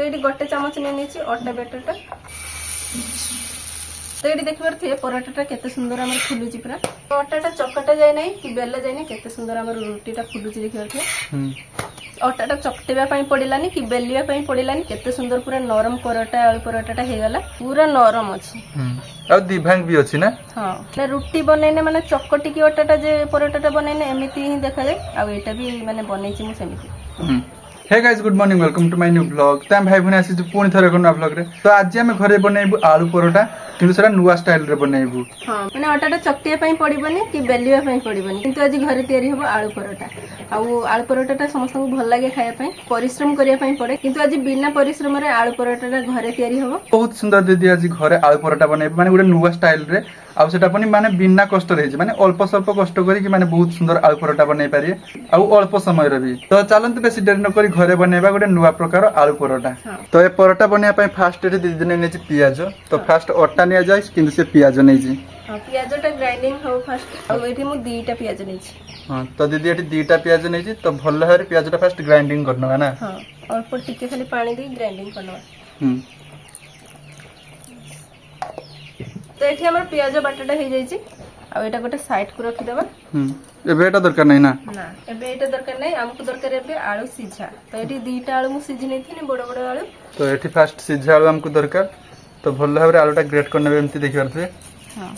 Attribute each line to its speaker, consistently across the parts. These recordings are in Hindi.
Speaker 1: ये गोटे चामच नहीं अटा बेटरटा तो ये देखिए थे पराठाटा केते सुंदर आम फुलुची पूरा अटाटा चकटा जाए ना कि बेला जाए ना केते सुंदर आम रुटीटा फुलुची देखिए थे अटाटा चकटेबा पड़ानी कि बेलिया पड़ानी केते सुंदर पूरा नरम पराठा आलू पराठाटा हो गला पूरा नरम अच्छी
Speaker 2: और दिभांग भी अच्छी ना
Speaker 1: हाँ रुटी बनैने माने चकटी की अटाटा जे पराठाटा बनैने एमती ही देखा जाए आउ एटा भी माने बनैछि मु सेमिति
Speaker 2: hey guys good morning welcome to my new blog तो भाई भूनी आसी पुणी थरे नुआ ब्लॉग रे तो आज आम घरे बनैबू आलू परोटा किंतु सेटा नुआ स्टाइल रे बनैबू
Speaker 1: हां माने अटाटा चकटिया पई पड़िबनी कि बेलिया पई पड़िबनी किंतु आज घरे तयारी हबो आलू परोटा आलू परोटाटा समस्त को भल लागे खाया पई परिश्रम करिया पई पड़े किंतु आज बिना परिश्रम रे आलू परोटाटा घरे तयारी हबो
Speaker 2: बहुत सुंदर दीदी आज घरे आलू परोटा बनैबू माने गुडे नुआ स्टाइल रे आ सेटा पनि माने बिना कष्ट रे माने अल्प स्वल्प कष्ट करी कि माने बहुत सुंदर आलू परोटा बनै पारिए आ अल्प समय रे भी तो चलंत बेसी देरी न करी घरे बनैबा गुडे नुआ प्रकार आलू परोटा तो ए परोटा बनैया पई फास्ट रे दीदी ने नेछि पियाज तो फास्ट अट्टा निया जाय किंतु से पियाज नै जी
Speaker 1: हां पियाजटा ग्राइंडिंग हो फास्ट आ एठी मु दीटा पियाज नै छी
Speaker 2: हां तो दीदी एठी दीटा पियाज नै छी तो भल हरे पियाजटा फास्ट ग्राइंडिंग करनवा ना
Speaker 1: हां अल्प टिके खाली पानी दे ग्राइंडिंग करनवा तो एठी हमर पियाज बाटाटा हे जाई छी आ एटा गोटे साइड को रखि देबा
Speaker 2: एबे एटा दरकार नै ना
Speaker 1: ना एबे एटा दरकार नै हमकु दरकार एबे आलू सिझा तो एठी दीटा आलू मु सिझी नै थिनी बड़ बड़ आलू
Speaker 2: तो एठी फास्ट सिझा आलू हमकु दरकार तो भल भाबरे आलूटा ग्रेट करने एमती देखि परथे
Speaker 1: हां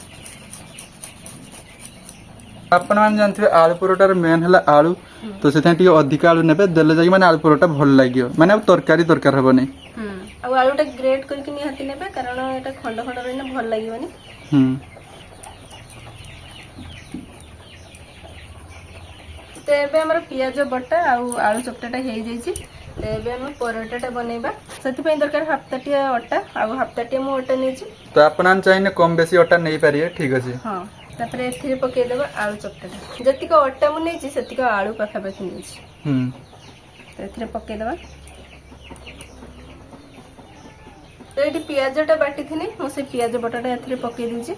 Speaker 2: अपन मान जानथिबे आलू परोटार मेन हला आलू तो सेथा टिके अधिक आलू नेबे देले जाई माने आलू परोटा भल लागियो माने तरकारी दरकार हबो नै
Speaker 1: आ आलूटा ग्रेट करके निहाती नेबे कारण एटा खंड खंड रहने भल लागियोनी तो एबे हमर पियाज बटा आ आलू चपटाटा हे जाई छी तो एबे हम परोटाटा बनेबा सति पई दरकार हाफ ताटिया अटा आ हाफ ताटिया मु अटा नै छी
Speaker 2: तो आपनान चाहिने कम बेसी अटा नै पारिए ठीक अछि
Speaker 1: हां तापरे एथिरे पके देबा आलू चपटाटा जतिका अटा मु नै छी सतिका आलू पाखा पाखी नै छी तो एथिरे पके देबा तो ये पियाजटा बाटी थी मु से पियाज बटाटा एथिरे पके दीची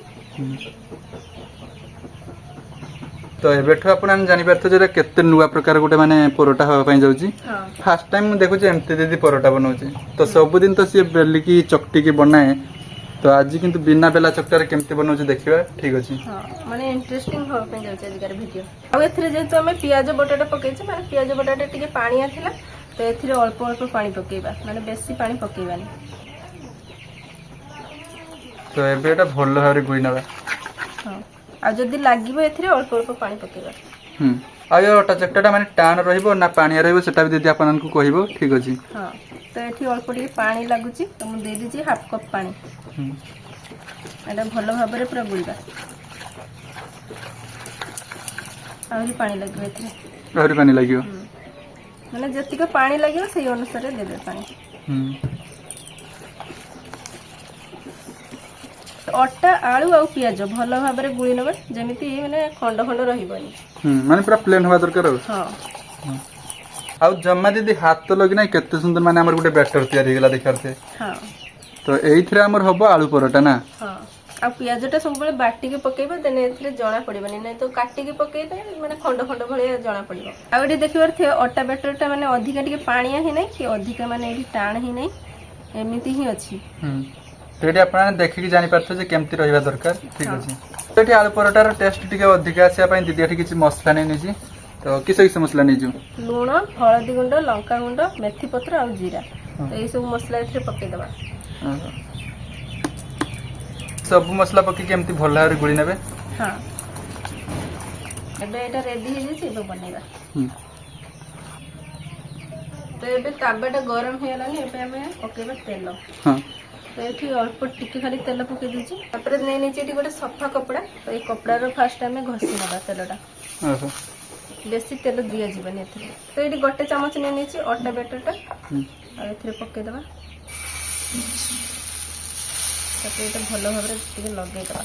Speaker 2: तो एबेठु आपन जानि परथो जे केते नुवा प्रकार गोटे माने परोटा होबा पई जाउची फर्स्ट टाइम मु देखु जे एमते दीदी परोटा बनौची तो सब दिन तो सी बेली की चकटी की बनाए तो आज किंतु बिना बेला चकटारे केमते बनौची देखिबा ठीक अछि
Speaker 1: हां माने इंटरेस्टिंग होबा पई जाउची आजकार वीडियो आ एथिरे जेतो हमें पियाज बटाटा पकेछि माने पियाज बटाटा टिके पानी आथिला तो एथिरे अल्प अल्प पानी पकेबा माने बेसी पानी पकेबानी
Speaker 2: तो एबेटा भल हारे गुई नबा
Speaker 1: हां आ जदी लागिबो एथिरे अल्प अल्प पानी पकेबा
Speaker 2: आयो अटा चकटाटा माने टान रहिबो ना पानी रहिबो सेटा भी दीदी आपन को कहिबो ठीक अछि
Speaker 1: हां तो एठी अल्प टिके पानी लागुची तो मु दे दिछि हाफ कप पानी एटा भल भाबरे पूरा गुइबा आउरी पानी लागिबो एथिरे
Speaker 2: आउरी पानी लागियो
Speaker 1: माने जति को पानी लागियो सही अनुसार देबे पानी अटा आलू आ पियाज भल भाबरे गुळी नबे जेमिति माने खंड खंड रहिबनी
Speaker 2: माने पूरा प्लेन होबा दरकार
Speaker 1: हां
Speaker 2: आ जम्मा दीदी हाथ तो लगी ना केते सुंदर माने हमर गुटे बैटर तयार हेगला देखारते
Speaker 1: हां
Speaker 2: तो एइथरे हमर हबो आलू परोटा ना
Speaker 1: हां आ पियाजटा सब बेले बाटी के पकेबा देने एथरे जणा पड़िबनी नै तो काटी के पकेते माने खंड खंड भलिया जणा पड़िबो आ एठी देखिबार थे अटा बैटरटा माने अधिका टिके पानिया ही नै कि अधिका माने एठी टाण ही नै एमिति ही अछि
Speaker 2: तो ये आपने देखिक जानी पार्थ जे केमती रहिबा दरकार ठीक अछि तो ये आलू परोटार टेस्ट टिके अधिक आसिया पई दीदी एठी किछि मसला नै निजी तो किस किस मसला निजु
Speaker 1: लूण हळदी गुंड लंका गुंड मेथी पत्र आ जीरा तो ये सब मसला एथरे पके देबा
Speaker 2: सब मसला पकी केमती भल हारे गुडी नेबे
Speaker 1: हां एबे एटा रेडी हे जे तो बनेबा तो एबे ताबाटा गरम हे लानी एबे हमें पकेबा तेल
Speaker 2: हां
Speaker 1: तो ये अल्प टिके खाली तेल पके दीची तापर नै नै चेटी गोटे सफा कपड़ा तो ये कपड़ा रो फास्ट हमें घसी नबा तेलटा बेसी तेल दिया जीवनी एथरे तो ये गोटे चामच नै नै अटा बैटरटा आ एथरे पके देबा तापर एटा भलो भाबरे टिके लगे देबा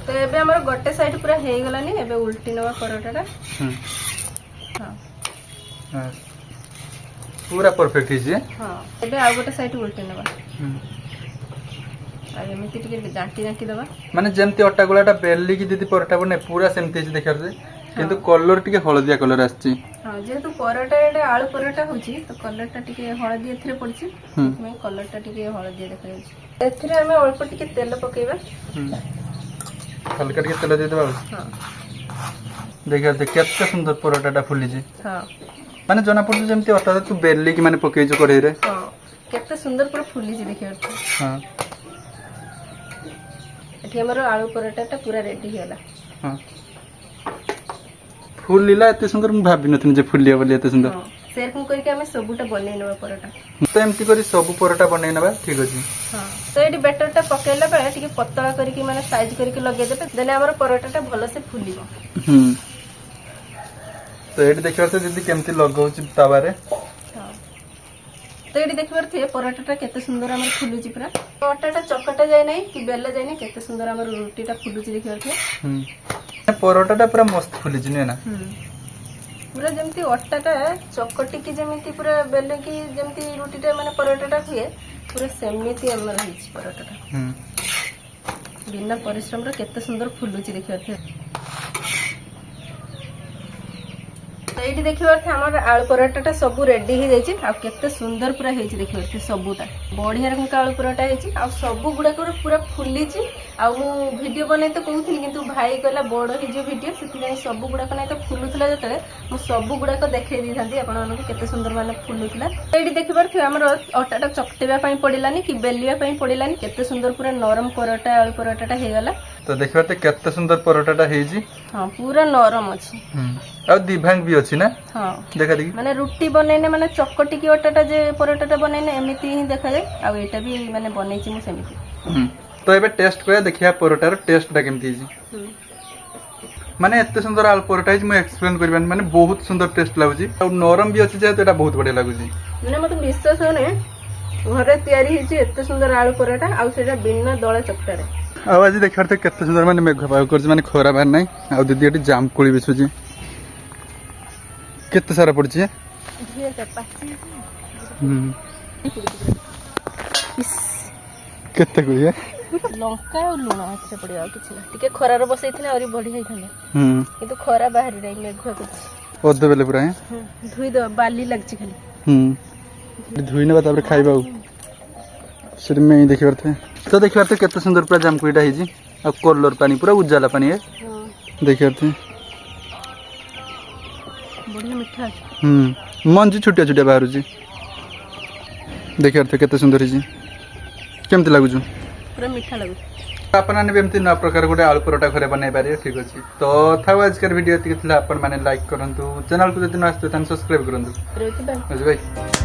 Speaker 1: तो एबे हमर गोटे साइड पूरा हे गलानी एबे उल्टी नबा परोटाटा
Speaker 2: हां पूरा परफेक्ट हिजे
Speaker 1: हां एबे आ गोटे साइड उल्टी नबा आ एमिति टिके जांटी जांटी दबा
Speaker 2: माने जेमती अट्टा गोलाटा बेली की दीदी परोटा बने पूरा सेमती देखिर से কিন্তু কଲर টিকে হলদিয়া কलर আসছে।
Speaker 1: हाँ जेहेतु पराटा एटा आलू पराटा होची तो कलर टा टिके हळदी एथिरे पड़ची में कलर टा टिके हळदी देखा जाउची। एथिरे हमें अल्प टिके तेल पकेबा।
Speaker 2: हल्का टिके तेल दे देबा।
Speaker 1: हां
Speaker 2: देखिए केते सुंदर पराटाटा फुली जे।
Speaker 1: हां
Speaker 2: माने जना पड़छ जेमति अटा तू बेली की माने पकेइ जो कढ़ई रे।
Speaker 1: हां केते सुंदर पूरा फुली जे देखियो।
Speaker 2: हां
Speaker 1: एठी हमर आलू पराटा टा पूरा रेडी होला।
Speaker 2: हां फुल लीला एते सुंदर मु भाबी नथिन जे फुलिया बोली एते सुंदर।
Speaker 1: हां सेरकम करके हमें सबुटा बनै नबा पराटा।
Speaker 2: तो एमती करी सब पराटा बनै नबा ठीक अछि।
Speaker 1: हां तो एडी बैटर टा पकेला बेले टिके पतला करके माने साइज करके लगे देबे देने हमर पराटा टा भलो से फुलिबो।
Speaker 2: तो एडी देखियो तो दीदी केमती लगाउछि तावा रे।
Speaker 1: हां तो एडी देखिबार थे पराटा टा केते सुंदर हमर फुलुची पूरा। आटा टा चकटा जाय नै कि बेला जाय नै केते सुंदर हमर रोटी टा फुलुची देखिबार थे।
Speaker 2: पराटाटा पूरा मस्त फुलिछि नै ना।
Speaker 1: पूरा जमती अट्टा टा चकटी की जमती पूरा बेले की जमती रोटी टा माने पराटा टा हुए पूरा सेमिति हमर हिच पराटा टा। बिना परिश्रम रे केते सुंदर फुलुची देखिबार थे। तो एठी देखिबार थे हमर आलू पराटा टा सब रेडी ही जायछि आ केते सुंदर पूरा हेछि देखिबार थे सबुटा बढ़िया रकम का आलू पराटा हेछि आ सब गुडा को पूरा फुलिछि आ मु वीडियो बनै तो कहउथिल किंतु भाई कहला बड़ ही जो वीडियो सेति सब गुडा को नै तो फुलुथला जतले मु सब गुडा को देखै दी थांती आपण मन को केते सुंदर माने फुलुथला। एठी देखिबार थे हमर आटा टा चकटेबा पई पडिलानी कि बेलिया पई पडिलानी केते सुंदर पूरा नरम पराटा आलू पराटा टा हे गला।
Speaker 2: तो देखिबार ते केते सुंदर पराटाटा हेछि।
Speaker 1: हां पूरा नरम अछि।
Speaker 2: आ दिभांग भी अछि ना।
Speaker 1: हां
Speaker 2: देखा देखि
Speaker 1: माने रोटी बनैने माने चकटी की आटाटा जे पराटाटा बनैने एमिति ही देखा जाय आ एटा भी माने बनैछि मु सेमिति।
Speaker 2: तो एबे टेस्ट करे देखिया पराटार टेस्टटा केमति हेछि। माने एते सुंदर आलू पराटा हेछि मु एक्सप्लेन करबान माने बहुत सुंदर टेस्ट लागुछि आ नरम भी अछि जे एटा बहुत बढ़िया लागुछि।
Speaker 1: माने मते विश्वास होने घरे तयारी हेछि एते सुंदर आलू पराटा आ सेटा बिना दळे चकटारे।
Speaker 2: आ आज देखिबार ते केते सुंदर माने मेघ पाव करछि माने खरा बार नै आ दीदी एटी जाम कोली बिसुछि केते सारा पड़छि। केते कोली
Speaker 1: लंका और लुण आछे पड़िया किछ ना टिके खरा रो बसैथिले और बढ़िया हिथले किंतु खरा बाहरी रै मेघुआ कुछ
Speaker 2: ओदे बेले पूरा
Speaker 1: धुई द बाली लागछि खाली
Speaker 2: धुई नेबा तापर खाइबा सिर में ही देखिबार थे। तो देखिबार थे केते सुंदर पूरा जामकुईटा हिजी आ कलर पानी पूरा उजाला पानी है देखिबार थे
Speaker 1: बढ़िया मिठा अछि।
Speaker 2: मंजी छुटिया छुटिया बाहर जी देखिबार थे केते सुंदर हिजी केमति लागुछु
Speaker 1: पूरा मीठा लागु।
Speaker 2: आपन ने बेमति न प्रकार गोटे आलू परोटा घरे बनाई पारे ठीक अछि। तो था आज कर वीडियो एतिक थिला अपन माने लाइक करंतु चैनल को जति न आस्तु तन सब्सक्राइब करंतु।
Speaker 1: रोहित भाई
Speaker 2: भाई